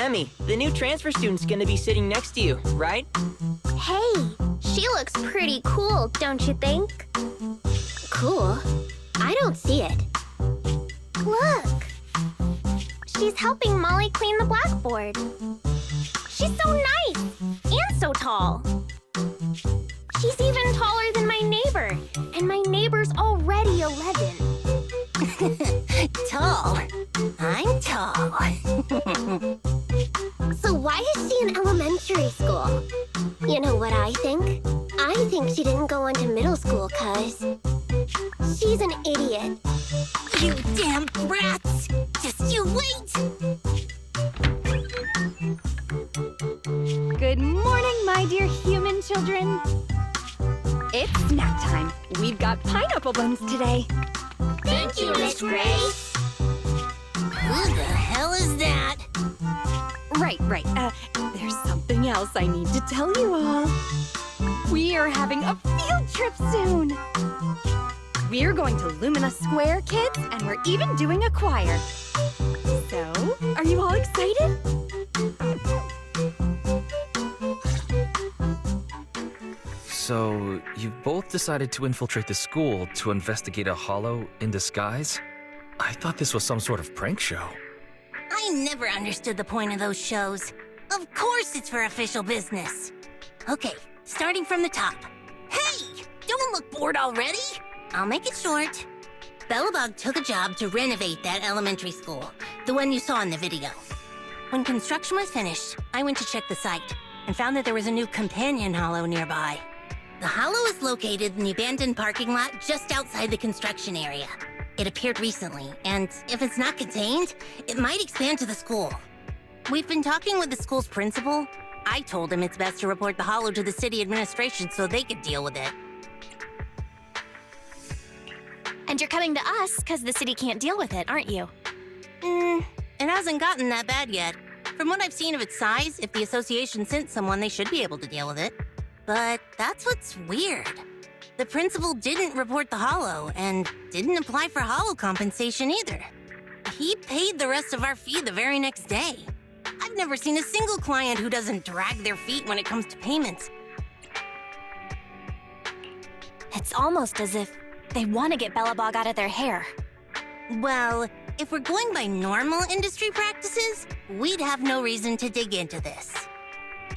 Emmy, the new transfer student's gonna be sitting next to you, right? Hey, she looks pretty cool, don't you think? Cool? I don't see it. Look! She's helping Molly clean the blackboard. She's so nice and so tall. She's even taller than my neighbor, and my neighbor's already 11. Tall? I'm tall. So why is she in elementary school? You know what I think? I think she didn't go on to middle school 'cause she's an idiot. You damn brats! Just you wait! Good morning, my dear human children. It's snack time. We've got pineapple buns today. Thank you, Miss Grace. Who the hell is that? Right. There's something else I need to tell you all. We are having a field trip soon. We're going to Lumina Square, kids, and we're even doing a choir. So, are you all excited? So, you've both decided to infiltrate the school to investigate a hollow in disguise? I thought this was some sort of prank show. I never understood the point of those shows. Of course it's for official business. Okay, starting from the top. Hey! Don't look bored already! I'll make it short. Bellabog took a job to renovate that elementary school, the one you saw in the video. When construction was finished, I went to check the site and found that there was a new companion hollow nearby. The hollow is located in the abandoned parking lot just outside the construction area. It appeared recently, and if it's not contained, it might expand to the school. We've been talking with the school's principal. I told him it's best to report the hollow to the city administration so they could deal with it. And you're coming to us because the city can't deal with it, aren't you? It hasn't gotten that bad yet. From what I've seen of its size, if the association sent someone, they should be able to deal with it. But that's what's weird. The principal didn't report the hollow and didn't apply for hollow compensation either. He paid the rest of our fee the very next day. I've never seen a single client who doesn't drag their feet when it comes to payments. It's almost as if they want to get Bellabog out of their hair. Well, if we're going by normal industry practices, we'd have no reason to dig into this.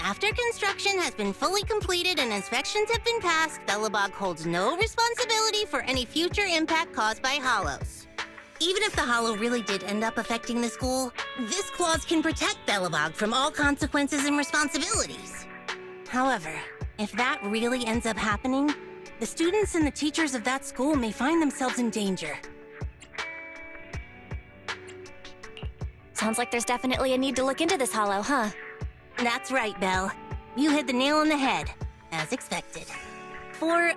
After construction has been fully completed and inspections have been passed, Bellabog holds no responsibility for any future impact caused by hollows. Even if the hollow really did end up affecting the school, this clause can protect Bellabog from all consequences and responsibilities. However, if that really ends up happening, the students and the teachers of that school may find themselves in danger. Sounds like there's definitely a need to look into this hollow, huh? That's right, Belle. You hit the nail on the head, as expected. For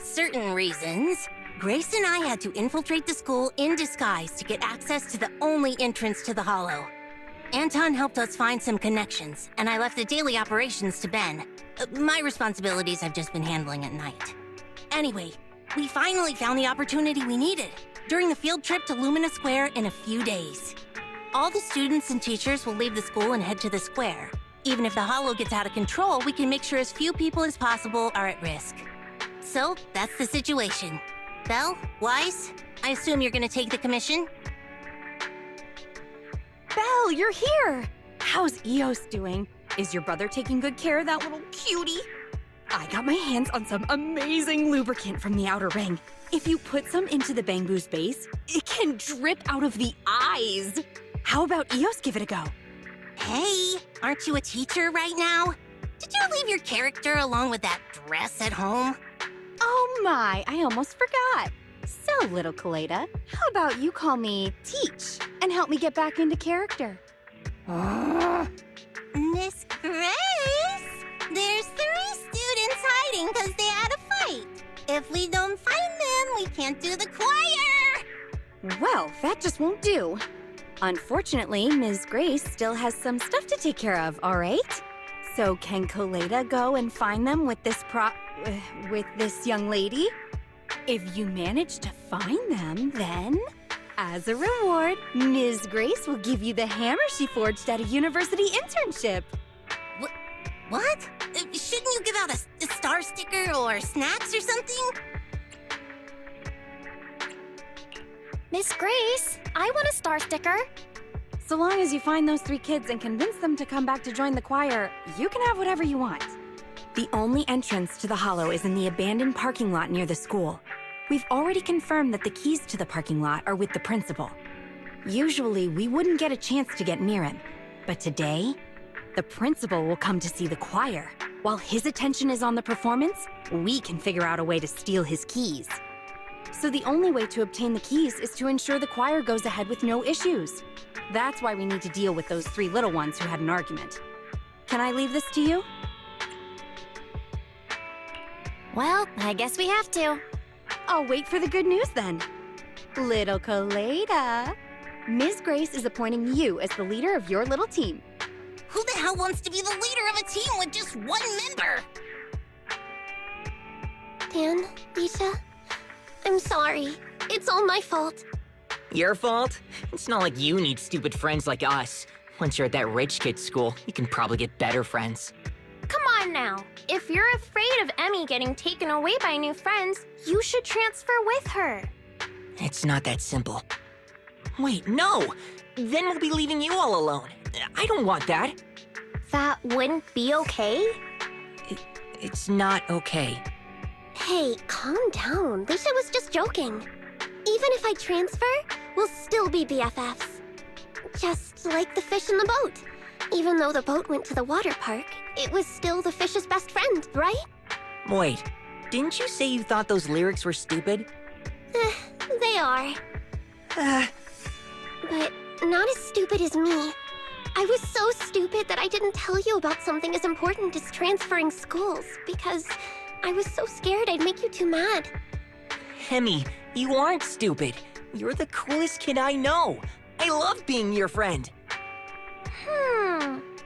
certain reasons, Grace and I had to infiltrate the school in disguise to get access to the only entrance to the hollow. Anton helped us find some connections, and I left the daily operations to Ben. My responsibilities I've just been handling at night. Anyway, we finally found the opportunity we needed during the field trip to Lumina Square in a few days. All the students and teachers will leave the school and head to the square. Even if the hollow gets out of control, we can make sure as few people as possible are at risk. So, that's the situation. Belle, Wise, I assume you're gonna take the commission? Belle, you're here! How's Eos doing? Is your brother taking good care of that little cutie? I got my hands on some amazing lubricant from the outer ring. If you put some into the Bangbu's base, it can drip out of the eyes. How about Eos give it a go? Hey, aren't you a teacher right now? Did you leave your character along with that dress at home? Oh my, I almost forgot. So, little Koleda, how about you call me Teach and help me get back into character? Miss Grace, there's 3 students hiding because they had a fight. If we don't find them, we can't do the choir. Well, that just won't do. Unfortunately, Ms. Grace still has some stuff to take care of, all right? So can Koleda go and find them with this with this young lady? If you manage to find them, then As a reward, Ms. Grace will give you the hammer she forged at a university internship. What? Shouldn't you give out a star sticker or snacks or something? Miss Grace, I want a star sticker. So long as you find those 3 kids and convince them to come back to join the choir, you can have whatever you want. The only entrance to the Hollow is in the abandoned parking lot near the school. We've already confirmed that the keys to the parking lot are with the principal. Usually, we wouldn't get a chance to get near him, but today, the principal will come to see the choir. While his attention is on the performance, we can figure out a way to steal his keys. So the only way to obtain the keys is to ensure the choir goes ahead with no issues. That's why we need to deal with those 3 little ones who had an argument. Can I leave this to you? Well, I guess we have to. I'll wait for the good news then. Little Koleda, Ms. Grace is appointing you as the leader of your little team. Who the hell wants to be the leader of a team with just 1 member? Dan, Lisa, I'm sorry. It's all my fault. Your fault? It's not like you need stupid friends like us. Once you're at that rich kid's school, you can probably get better friends. Come on now. If you're afraid of Emmy getting taken away by new friends, you should transfer with her. It's not that simple. Wait, no! Then we'll be leaving you all alone. I don't want that. That wouldn't be okay? It's not okay. Hey, calm down. Lisa was just joking. Even if I transfer, we'll still be BFFs. Just like the fish in the boat. Even though the boat went to the water park, it was still the fish's best friend, right? Wait, didn't you say you thought those lyrics were stupid? They are. But not as stupid as me. I was so stupid that I didn't tell you about something as important as transferring schools because I was so scared I'd make you too mad. Emmy, you aren't stupid. You're the coolest kid I know. I love being your friend.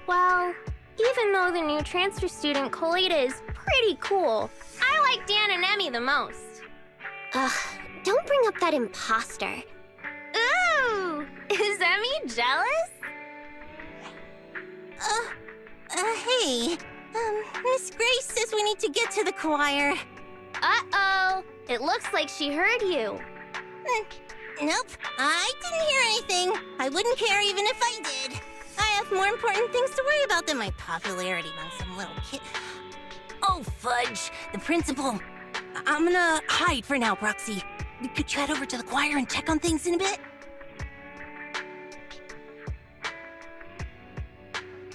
Well, even though the new transfer student, Koleda, is pretty cool, I like Dan and Emmy the most. Ugh, don't bring up that imposter. Ooh! Is Emmy jealous? Hey. Miss Grace says we need to get to the choir. Uh-oh! It looks like she heard you. Nope, I didn't hear anything. I wouldn't care even if I did. I have more important things to worry about than my popularity among some little kid. Oh, fudge. The principal. I'm gonna hide for now, Proxy. Could you head over to the choir and check on things in a bit?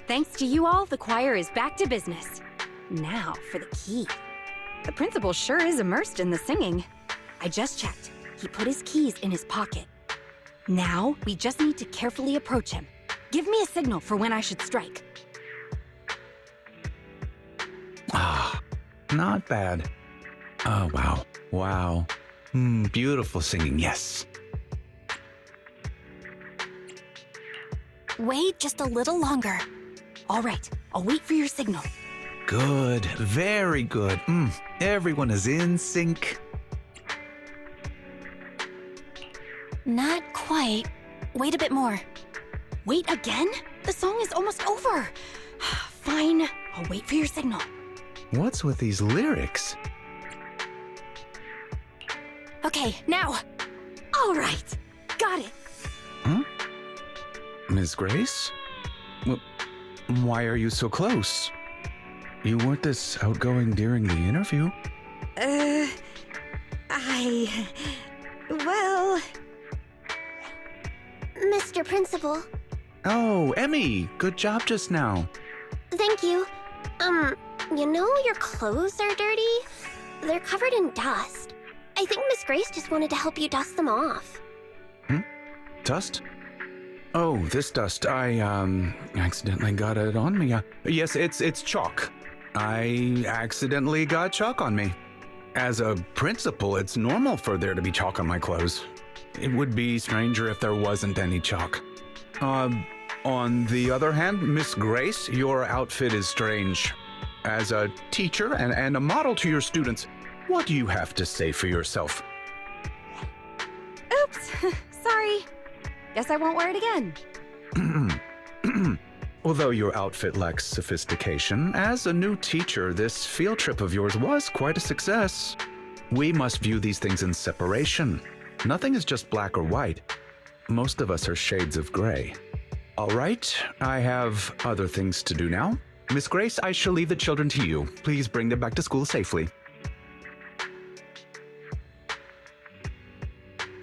Thanks to you all, the choir is back to business. Now for the key. The principal sure is immersed in the singing. I just checked. He put his keys in his pocket. Now, we just need to carefully approach him. Give me a signal for when I should strike. Ah, not bad. Oh, wow. Wow. Beautiful singing, yes. Wait just a little longer. All right, I'll wait for your signal. Good, very good. Everyone is in sync. Not quite. Wait a bit more. Wait again? The song is almost over. Fine, I'll wait for your signal. What's with these lyrics? Okay, now. All right, got it. Miss Grace? Why are you so close? You weren't this outgoing during the interview. Well... Mr. Principal. Oh, Emmy, good job just now. Thank you. You know your clothes are dirty? They're covered in dust. I think Miss Grace just wanted to help you dust them off. Dust? Oh, this dust. I, accidentally got it on me. Yes, it's chalk. I accidentally got chalk on me. As a principal, it's normal for there to be chalk on my clothes. It would be stranger if there wasn't any chalk. On the other hand, Miss Grace, your outfit is strange. As a teacher and a model to your students, what do you have to say for yourself? Oops, Sorry. Guess I won't wear it again. Although your outfit lacks sophistication, as a new teacher, this field trip of yours was quite a success. We must view these things in separation. Nothing is just black or white. Most of us are shades of gray. All right, I have other things to do now. Miss Grace, I shall leave the children to you. Please bring them back to school safely.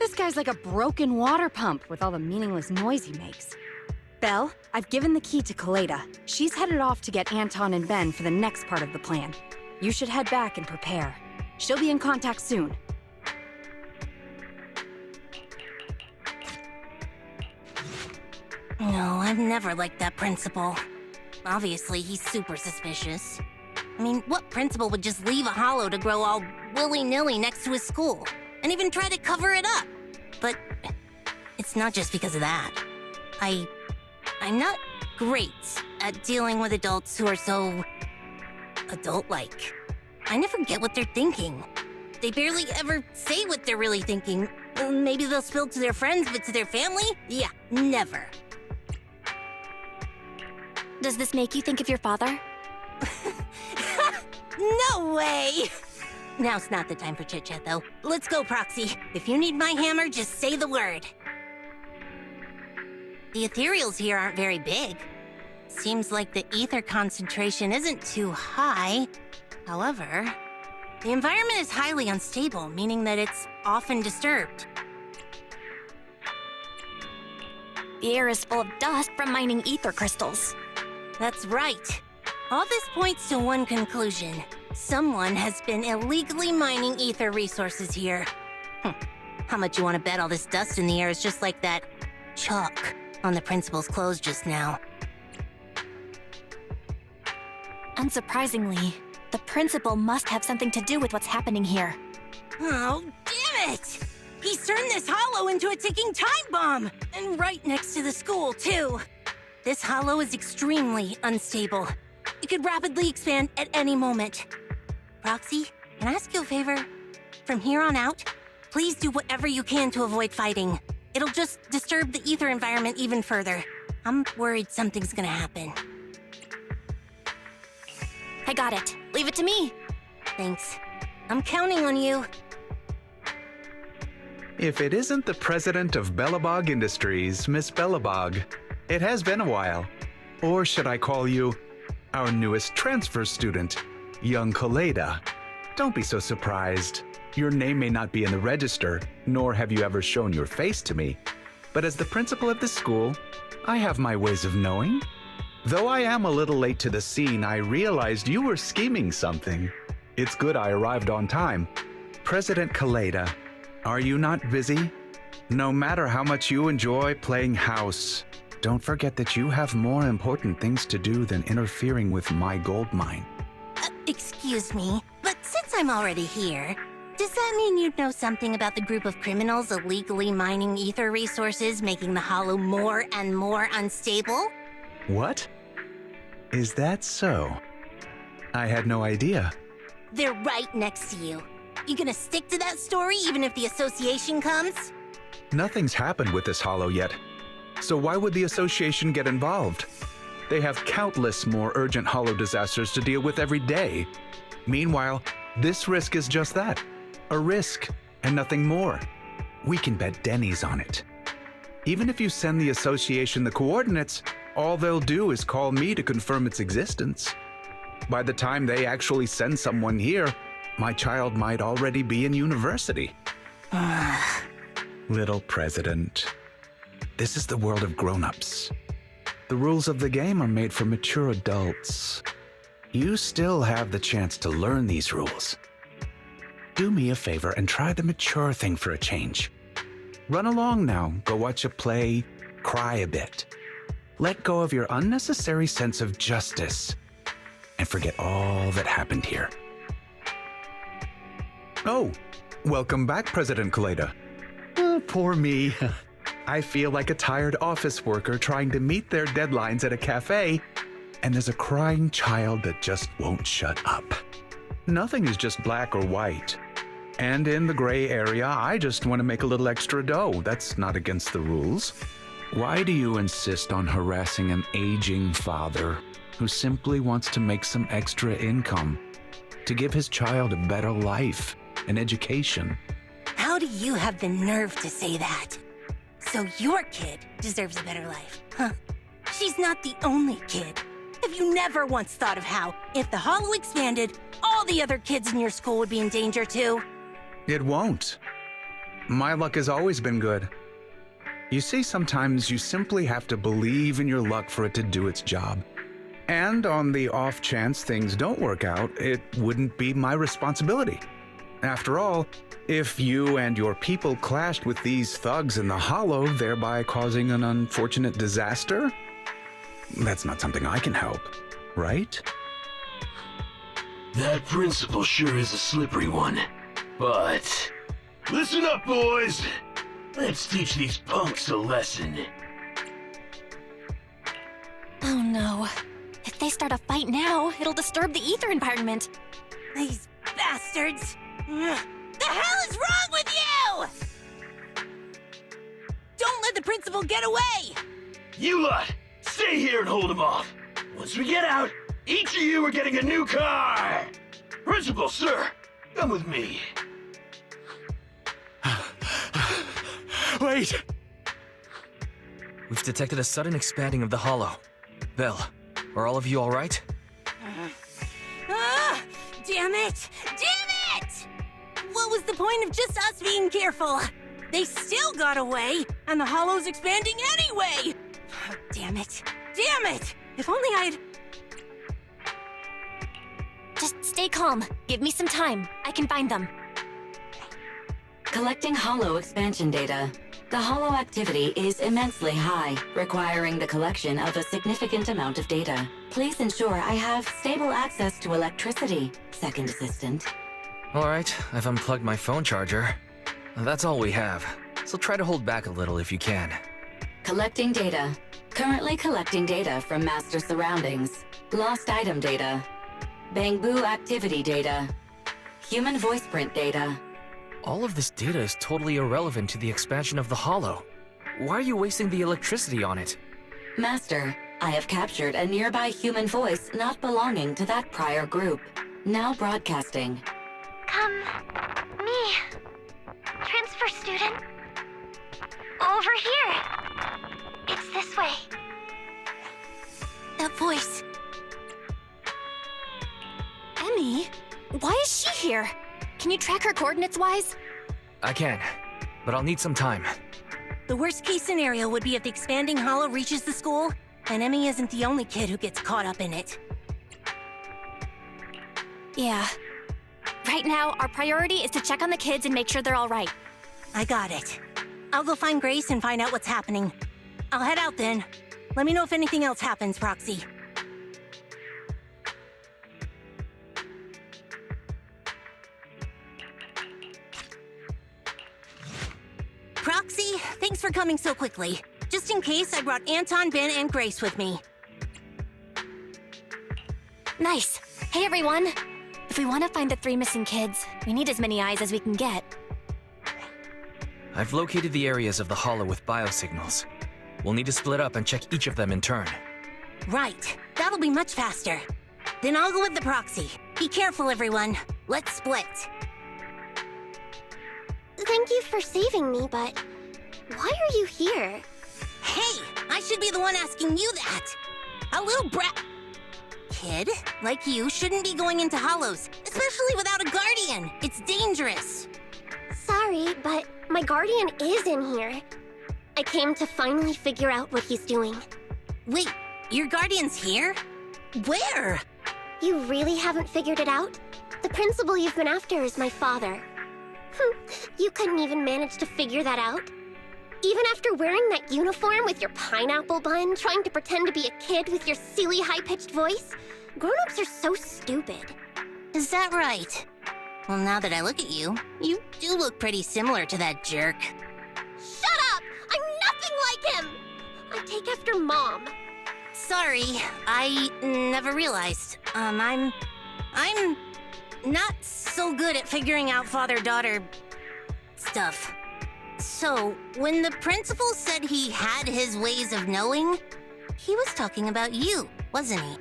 This guy's like a broken water pump with all the meaningless noise he makes. Belle, I've given the key to Koleda. She's headed off to get Anton and Ben for the next part of the plan. You should head back and prepare. She'll be in contact soon. No, I've never liked that principal. Obviously, he's super suspicious. I mean, what principal would just leave a hollow to grow all willy-nilly next to his school, and even try to cover it up? But it's not just because of that. I'm not great at dealing with adults who are so adult-like. I never get what they're thinking. They barely ever say what they're really thinking. Maybe they'll spill to their friends, but to their family? Yeah, never. Does this make you think of your father? No way! Now's not the time for chit-chat, though. Let's go, Proxy. If you need my hammer, just say the word. The ethereals here aren't very big. Seems like the ether concentration isn't too high. However, the environment is highly unstable, meaning that it's often disturbed. The air is full of dust from mining ether crystals. That's right. All this points to one conclusion. Someone has been illegally mining ether resources here. How much you want to bet all this dust in the air is just like that chalk on the principal's clothes just now? Unsurprisingly, the principal must have something to do with what's happening here. Oh, damn it! He's turned this hollow into a ticking time bomb! And right next to the school, too. This hollow is extremely unstable. It could rapidly expand at any moment. Roxy, can I ask you a favor? From here on out, please do whatever you can to avoid fighting. It'll just disturb the ether environment even further. I'm worried something's gonna happen. I got it. Leave it to me. Thanks. I'm counting on you. If it isn't the president of Bellabog Industries, Miss Bellabog, it has been a while. Or should I call you our newest transfer student, young Koleda? Don't be so surprised. Your name may not be in the register, nor have you ever shown your face to me. But as the principal of the school, I have my ways of knowing. Though I am a little late to the scene, I realized you were scheming something. It's good I arrived on time. President Koleda, are you not busy? No matter how much you enjoy playing house, don't forget that you have more important things to do than interfering with my gold mine. Excuse me, but since I'm already here, does that mean you'd know something about the group of criminals illegally mining ether resources, making the hollow more and more unstable? What? Is that so? I had no idea. They're right next to you. You gonna stick to that story even if the association comes? Nothing's happened with this hollow yet. So why would the association get involved? They have countless more urgent hollow disasters to deal with every day. Meanwhile, this risk is just that. A risk, and nothing more. We can bet Denny's on it. Even if you send the association the coordinates, all they'll do is call me to confirm its existence. By the time they actually send someone here, my child might already be in university. Little president, this is the world of grown-ups. The rules of the game are made for mature adults. You still have the chance to learn these rules. Do me a favor and try the mature thing for a change. Run along now, go watch a play, cry a bit. Let go of your unnecessary sense of justice and forget all that happened here. Oh, welcome back, President Koleda. Oh, poor me. I feel like a tired office worker trying to meet their deadlines at a cafe, and there's a crying child that just won't shut up. Nothing is just black or white. And in the gray area, I just want to make a little extra dough. That's not against the rules. Why do you insist on harassing an aging father who simply wants to make some extra income to give his child a better life and education? How do you have the nerve to say that? So your kid deserves a better life, huh? She's not the only kid. Have you never once thought of how, if the Hollow expanded, all the other kids in your school would be in danger too? It won't. My luck has always been good. You see, sometimes you simply have to believe in your luck for it to do its job. And on the off chance things don't work out, it wouldn't be my responsibility. After all, if you and your people clashed with these thugs in the Hollow, thereby causing an unfortunate disaster, that's not something I can help, right? That principle sure is a slippery one. But listen up, boys. Let's teach these punks a lesson. Oh no. If they start a fight now, it'll disturb the ether environment. These bastards! The hell is wrong with you? Don't let the principal get away! You lot, stay here and hold him off. Once we get out, each of you are getting a new car. Principal, sir, come with me. Wait! We've detected a sudden expanding of the Hollow. Belle, are all of you all right? Ah! Damn it! Damn it! What was the point of just us being careful? They still got away, and the Hollow's expanding anyway! Oh, damn it! Damn it! If only I'd... Just stay calm. Give me some time. I can find them. Collecting Hollow expansion data. The Hollow activity is immensely high, requiring the collection of a significant amount of data. Please ensure I have stable access to electricity, Second Assistant. All right, I've unplugged my phone charger. That's all we have, so try to hold back a little if you can. Collecting data. Currently collecting data from master surroundings. Lost item data. Bangbu activity data. Human voice print data. All of this data is totally irrelevant to the expansion of the Hollow. Why are you wasting the electricity on it? Master, I have captured a nearby human voice not belonging to that prior group. Now broadcasting. Come, me. Transfer student. Over here. It's this way. That voice. Emmy? Why is she here? Can you track her coordinates-wise? I can, but I'll need some time. The worst case scenario would be if the expanding Hollow reaches the school, and Emmy isn't the only kid who gets caught up in it. Yeah. Right now, our priority is to check on the kids and make sure they're all right. I got it. I'll go find Grace and find out what's happening. I'll head out then. Let me know if anything else happens, Proxy. Proxy, thanks for coming so quickly. Just in case, I brought Anton, Ben, and Grace with me. Nice. Hey, everyone. If we want to find the 3 missing kids, we need as many eyes as we can get. I've located the areas of the Hollow with biosignals. We'll need to split up and check each of them in turn. Right. That'll be much faster. Then I'll go with the Proxy. Be careful, everyone. Let's split. Thank you for saving me, but why are you here? Hey, I should be the one asking you that. A little brat... Kid, like you, shouldn't be going into Hollows, especially without a guardian. It's dangerous. Sorry, but my guardian is in here. I came to finally figure out what he's doing. Wait, your guardian's here? Where? You really haven't figured it out? The principal you've been after is my father. You couldn't even manage to figure that out? Even after wearing that uniform with your pineapple bun, trying to pretend to be a kid with your silly high-pitched voice? Grown-ups are so stupid. Is that right? Well, now that I look at you, you do look pretty similar to that jerk. Shut up! I'm nothing like him! I take after Mom. Sorry, I never realized. I'm not so good at figuring out father-daughter stuff. So, when the principal said he had his ways of knowing, he was talking about you, wasn't he?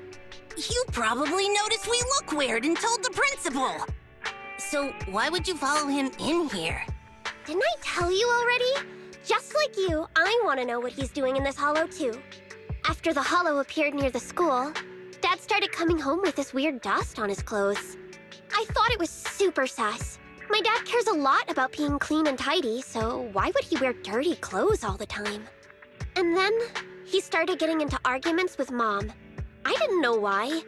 You probably noticed we look weird and told the principal. So, why would you follow him in here? Didn't I tell you already? Just like you, I want to know what he's doing in this hollow too. After the hollow appeared near the school, Dad started coming home with this weird dust on his clothes. I thought it was super sus. My dad cares a lot about being clean and tidy, so why would he wear dirty clothes all the time? And then he started getting into arguments with Mom. I didn't know why.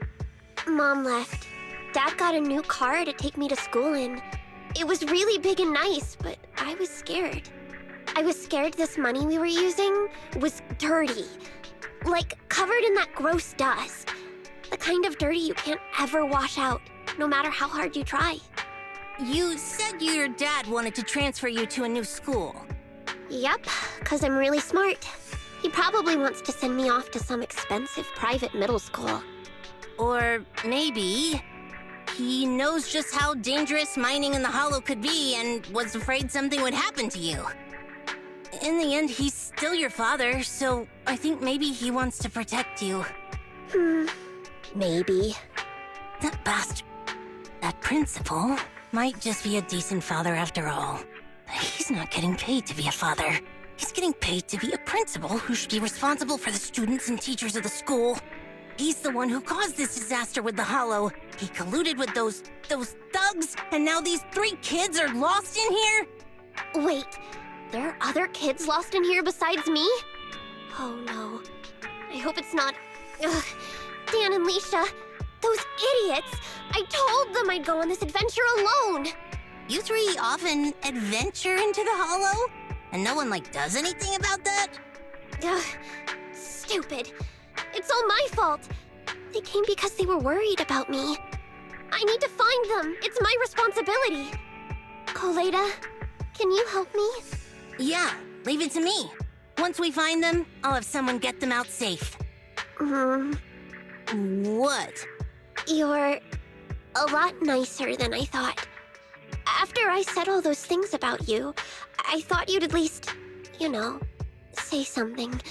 Mom left. Dad got a new car to take me to school in. It was really big and nice, but I was scared. I was scared this money we were using was dirty. Like, covered in that gross dust. The kind of dirty you can't ever wash out, no matter how hard you try. You said your dad wanted to transfer you to a new school. Yep, 'cause I'm really smart. He probably wants to send me off to some expensive private middle school. Or maybe he knows just how dangerous mining in the hollow could be and was afraid something would happen to you. In the end, he's still your father, so I think maybe he wants to protect you. Maybe. That bastard, that principal, might just be a decent father after all. But he's not getting paid to be a father. He's getting paid to be a principal who should be responsible for the students and teachers of the school. He's the one who caused this disaster with the hollow. He colluded with those thugs, and now these 3 kids are lost in here? Wait, there are other kids lost in here besides me? Oh no. I hope it's not... Ugh. Dan and Leisha, those idiots! I told them I'd go on this adventure alone! You 3 often adventure into the hollow? And no one, does anything about that? Ugh, stupid. It's all my fault. They came because they were worried about me. I need to find them. It's my responsibility. Koleda, can you help me? Yeah, leave it to me. Once we find them, I'll have someone get them out safe. What? You're a lot nicer than I thought. After I said all those things about you, I thought you'd at least, say something.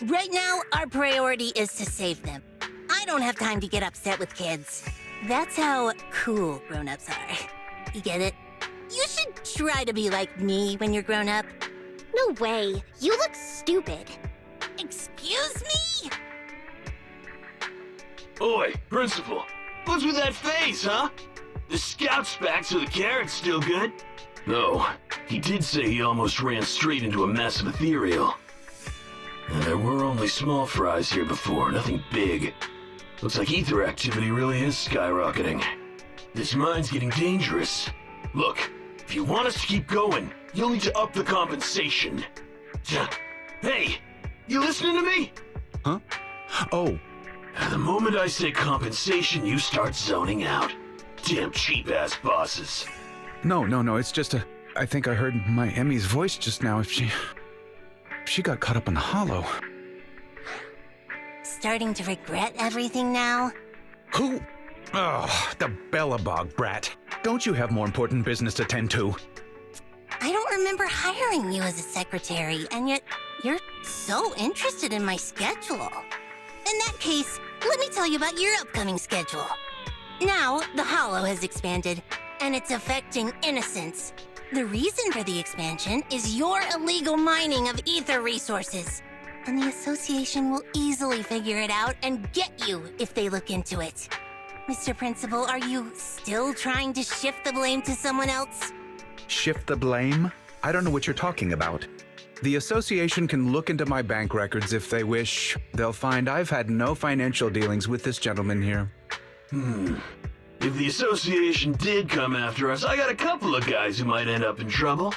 Right now, our priority is to save them. I don't have time to get upset with kids. That's how cool grown-ups are. You get it? You should try to be like me when you're grown up. No way. You look stupid. Excuse me? Oi, Principal. What's with that face, huh? The scout specs or the carrot's still good? No, he did say he almost ran straight into a massive ethereal. And there were only small fries here before, nothing big. Looks like ether activity really is skyrocketing. This mine's getting dangerous. Look, if you want us to keep going, you'll need to up the compensation. Hey, you listening to me? Huh? Oh. The moment I say compensation, you start zoning out. Damn cheap-ass bosses. No, it's just I think I heard my Emmy's voice just now. If she got caught up in the hollow. Starting to regret everything now? Who? Oh, the Bellabog brat. Don't you have more important business to tend to? I don't remember hiring you as a secretary, and yet you're so interested in my schedule. In that case, let me tell you about your upcoming schedule. Now, the Hollow has expanded, and it's affecting innocents. The reason for the expansion is your illegal mining of ether resources. And the Association will easily figure it out and get you if they look into it. Mr. Principal, are you still trying to shift the blame to someone else? Shift the blame? I don't know what you're talking about. The Association can look into my bank records if they wish. They'll find I've had no financial dealings with this gentleman here. If the Association did come after us, I got a couple of guys who might end up in trouble.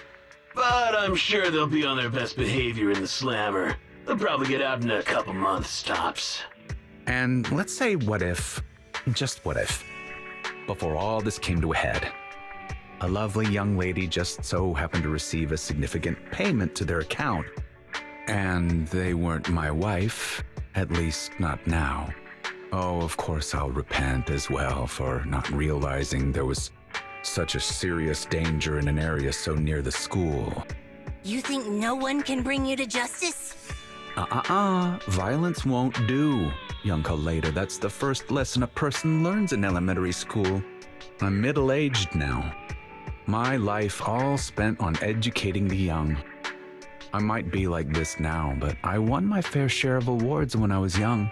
But I'm sure they'll be on their best behavior in the slammer. They'll probably get out in a couple months, tops. And let's say what if, just what if, before all this came to a head, a lovely young lady just so happened to receive a significant payment to their account. And they weren't my wife, at least not now. Oh, of course I'll repent as well for not realizing there was such a serious danger in an area so near the school. You think no one can bring you to justice? Violence won't do, young Koleda. That's the first lesson a person learns in elementary school. I'm middle-aged now. My life all spent on educating the young. I might be like this now, but I won my fair share of awards when I was young.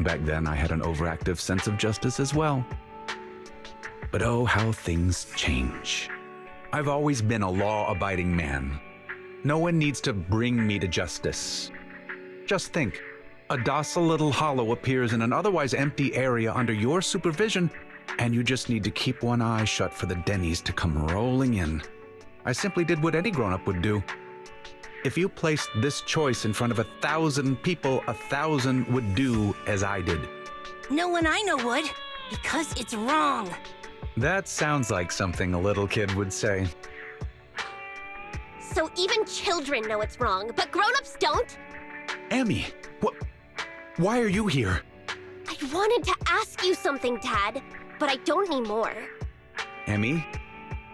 Back then, I had an overactive sense of justice as well. But oh, how things change. I've always been a law-abiding man. No one needs to bring me to justice. Just think, a docile little hollow appears in an otherwise empty area under your supervision, and you just need to keep one eye shut for the Denny's to come rolling in. I simply did what any grown-up would do. If you placed this choice in front of 1,000 people, 1,000 would do as I did. No one I know would, because it's wrong. That sounds like something a little kid would say. So even children know it's wrong, but grown-ups don't? Emmy, what? Why are you here? I wanted to ask you something, Dad, but I don't anymore. Emmy,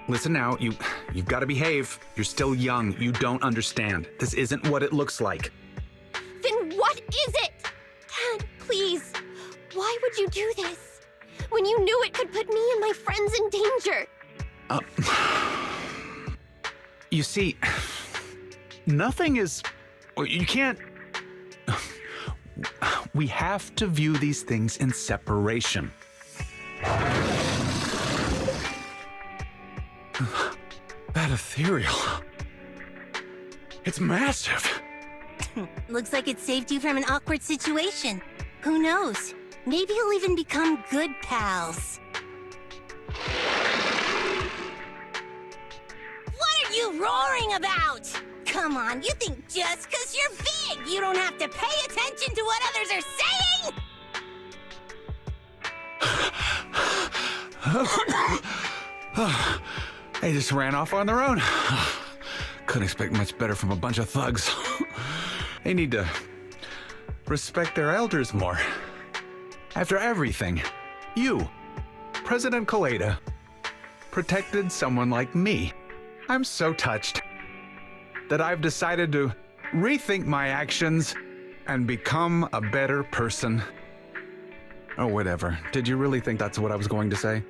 listen now, you've got to behave. You're still young. You don't understand. This isn't what it looks like. Then what is it? Dad, please. Why would you do this? When you knew it could put me and my friends in danger. You see, nothing is... You can't... We have to view these things in separation. That ethereal... It's massive. Looks like it saved you from an awkward situation. Who knows? Maybe you'll even become good pals. What are you roaring about? Come on, you think just because you're big, you don't have to pay attention to what others are saying? They just ran off on their own. Couldn't expect much better from a bunch of thugs. They need to respect their elders more. After everything, you, President Koleda, protected someone like me. I'm so touched that I've decided to rethink my actions and become a better person. Oh, whatever. Did you really think that's what I was going to say?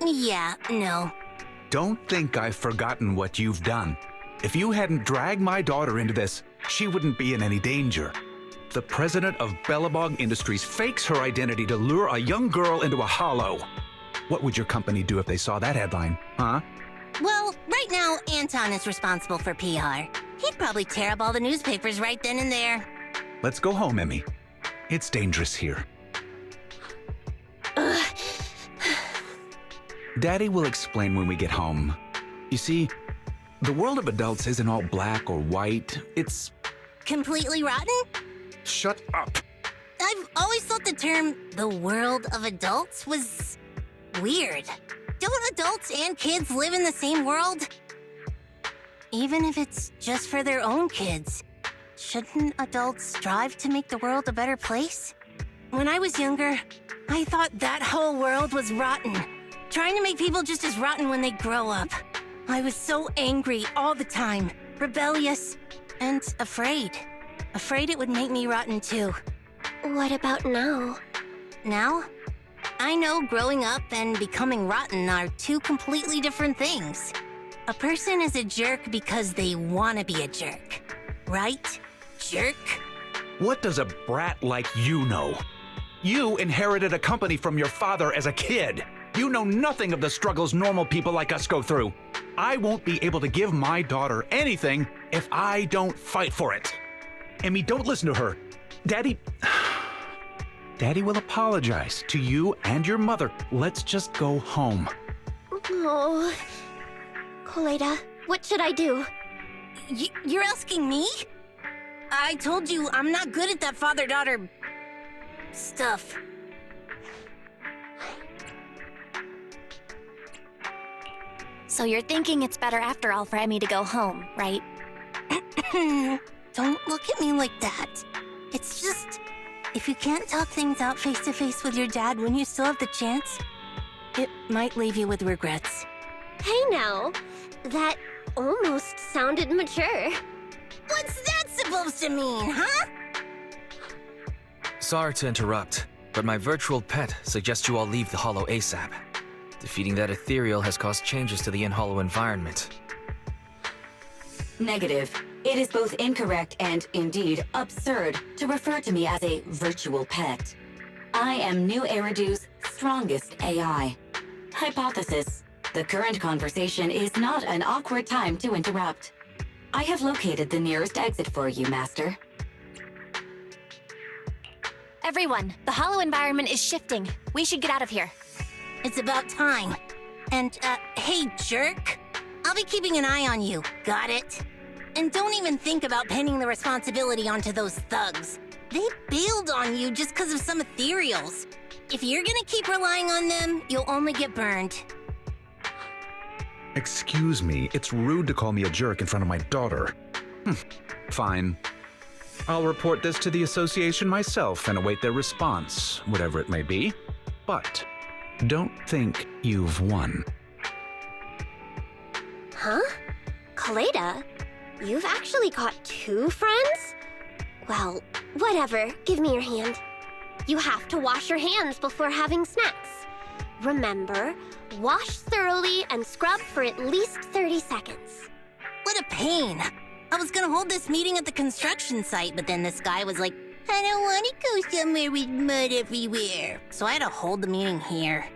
Yeah, no. Don't think I've forgotten what you've done. If you hadn't dragged my daughter into this, she wouldn't be in any danger. The president of Bellabog Industries fakes her identity to lure a young girl into a hollow. What would your company do if they saw that headline, huh? Well, right now, Anton is responsible for PR. He'd probably tear up all the newspapers right then and there. Let's go home, Emmy. It's dangerous here. Daddy will explain when we get home. You see, the world of adults isn't all black or white. It's... Completely rotten? Shut up. I've always thought the term, the world of adults, was weird. Don't adults and kids live in the same world? Even if it's just for their own kids, shouldn't adults strive to make the world a better place? When I was younger, I thought that whole world was rotten, trying to make people just as rotten when they grow up. I was so angry all the time, rebellious, and afraid. Afraid it would make me rotten too. What about now? Now? I know growing up and becoming rotten are two completely different things. A person is a jerk because they want to be a jerk. Right? Jerk? What does a brat like you know? You inherited a company from your father as a kid. You know nothing of the struggles normal people like us go through. I won't be able to give my daughter anything if I don't fight for it. Emmy, don't listen to her. Daddy will apologize to you and your mother. Let's just go home. Oh. Koleda, what should I do? You're asking me? I told you I'm not good at that father-daughter stuff. So you're thinking it's better after all for Emmy to go home, right? Don't look at me like that. It's just... if you can't talk things out face to face with your dad when you still have the chance, it might leave you with regrets. Hey now, that almost sounded mature. What's that supposed to mean, huh? Sorry to interrupt, but my virtual pet suggests you all leave the Hollow ASAP. Defeating that ethereal has caused changes to the in-Hollow environment. Negative. It is both incorrect and, indeed, absurd to refer to me as a virtual pet. I am New Eridu's strongest AI. Hypothesis. The current conversation is not an awkward time to interrupt. I have located the nearest exit for you, Master. Everyone, the Hollow environment is shifting. We should get out of here. It's about time. And, hey, jerk. I'll be keeping an eye on you. Got it? And don't even think about pinning the responsibility onto those thugs. They bailed on you just because of some ethereals. If you're gonna keep relying on them, you'll only get burned. Excuse me, it's rude to call me a jerk in front of my daughter. Fine. I'll report this to the association myself and await their response, whatever it may be. But don't think you've won. Huh? Koleda, you've actually got 2 friends? Well, whatever. Give me your hand. You have to wash your hands before having snacks. Remember, wash thoroughly and scrub for at least 30 seconds. What a pain. I was gonna hold this meeting at the construction site, but then this guy was like, I don't want to go somewhere with mud everywhere. So I had to hold the meeting here.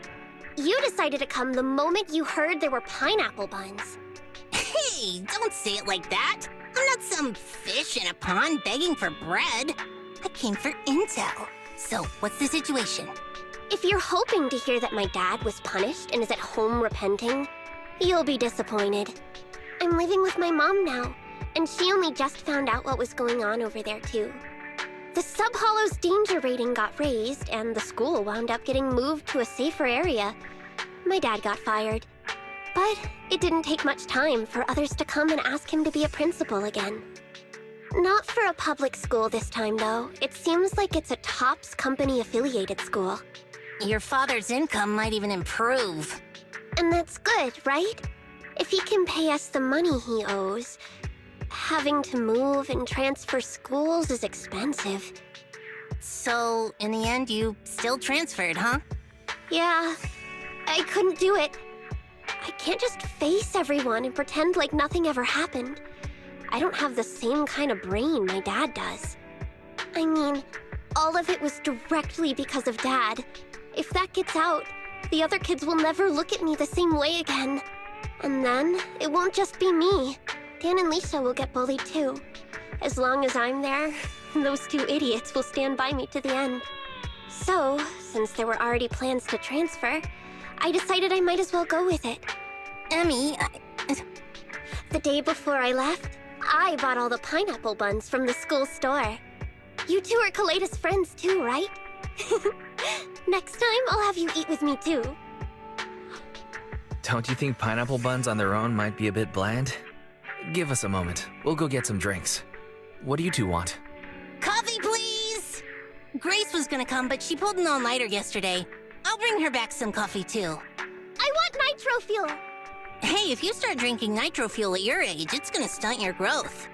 You decided to come the moment you heard there were pineapple buns. Hey, don't say it like that. I'm not some fish in a pond begging for bread. I came for intel. So, what's the situation? If you're hoping to hear that my dad was punished and is at home repenting, you'll be disappointed. I'm living with my mom now, and she only just found out what was going on over there too. The Sub-Hollow's danger rating got raised, and the school wound up getting moved to a safer area. My dad got fired. But it didn't take much time for others to come and ask him to be a principal again. Not for a public school this time, though. It seems like it's a TOPS company-affiliated school. Your father's income might even improve. And that's good, right? If he can pay us the money he owes, having to move and transfer schools is expensive. So, in the end, you still transferred, huh? Yeah, I couldn't do it. I can't just face everyone and pretend like nothing ever happened. I don't have the same kind of brain my dad does. I mean, all of it was directly because of Dad. If that gets out, the other kids will never look at me the same way again. And then, it won't just be me. Dan and Lisa will get bullied too. As long as I'm there, those 2 idiots will stand by me to the end. So, since there were already plans to transfer, I decided I might as well go with it. Emmy, The day before I left, I bought all the pineapple buns from the school store. You 2 are Koleda's friends too, right? Next time, I'll have you eat with me too. Don't you think pineapple buns on their own might be a bit bland? Give us a moment. We'll go get some drinks. What do you 2 want? coffee, please! Grace was gonna come, but she pulled an all-nighter yesterday. I'll bring her back some coffee, too. I want nitro fuel! Hey, if you start drinking nitro fuel at your age, it's gonna stunt your growth.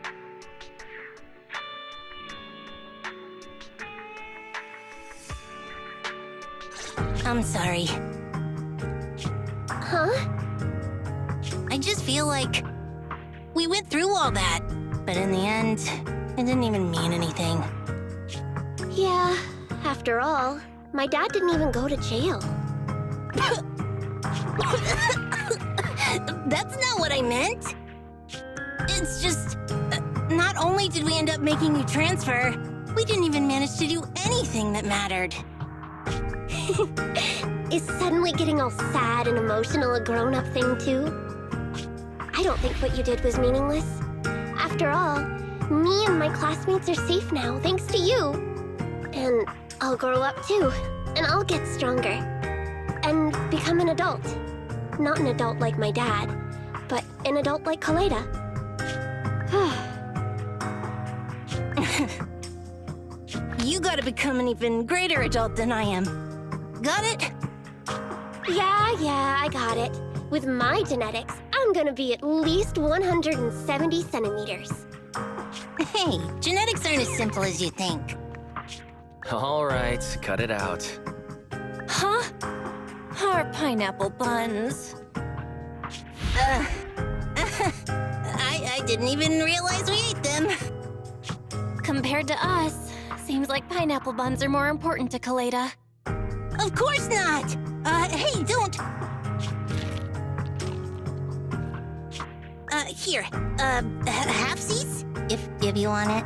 I'm sorry. Huh? I just feel like we went through all that, but in the end, it didn't even mean anything. Yeah, after all, my dad didn't even go to jail. That's not what I meant. It's just, not only did we end up making you transfer, we didn't even manage to do anything that mattered. Is suddenly getting all sad and emotional a grown-up thing too? I don't think what you did was meaningless. After all, me and my classmates are safe now, thanks to you. And I'll grow up too, and I'll get stronger. And become an adult. Not an adult like my dad, but an adult like Koleda. You gotta become an even greater adult than I am. Got it? Yeah, I got it. With my genetics, I'm gonna be at least 170 centimeters. Hey, genetics aren't as simple as you think. All right, cut it out. Huh? Our pineapple buns. I didn't even realize we ate them. Compared to us, seems like pineapple buns are more important to Koleda. Of course not! Hey, don't... Here, halfsies? If you want it.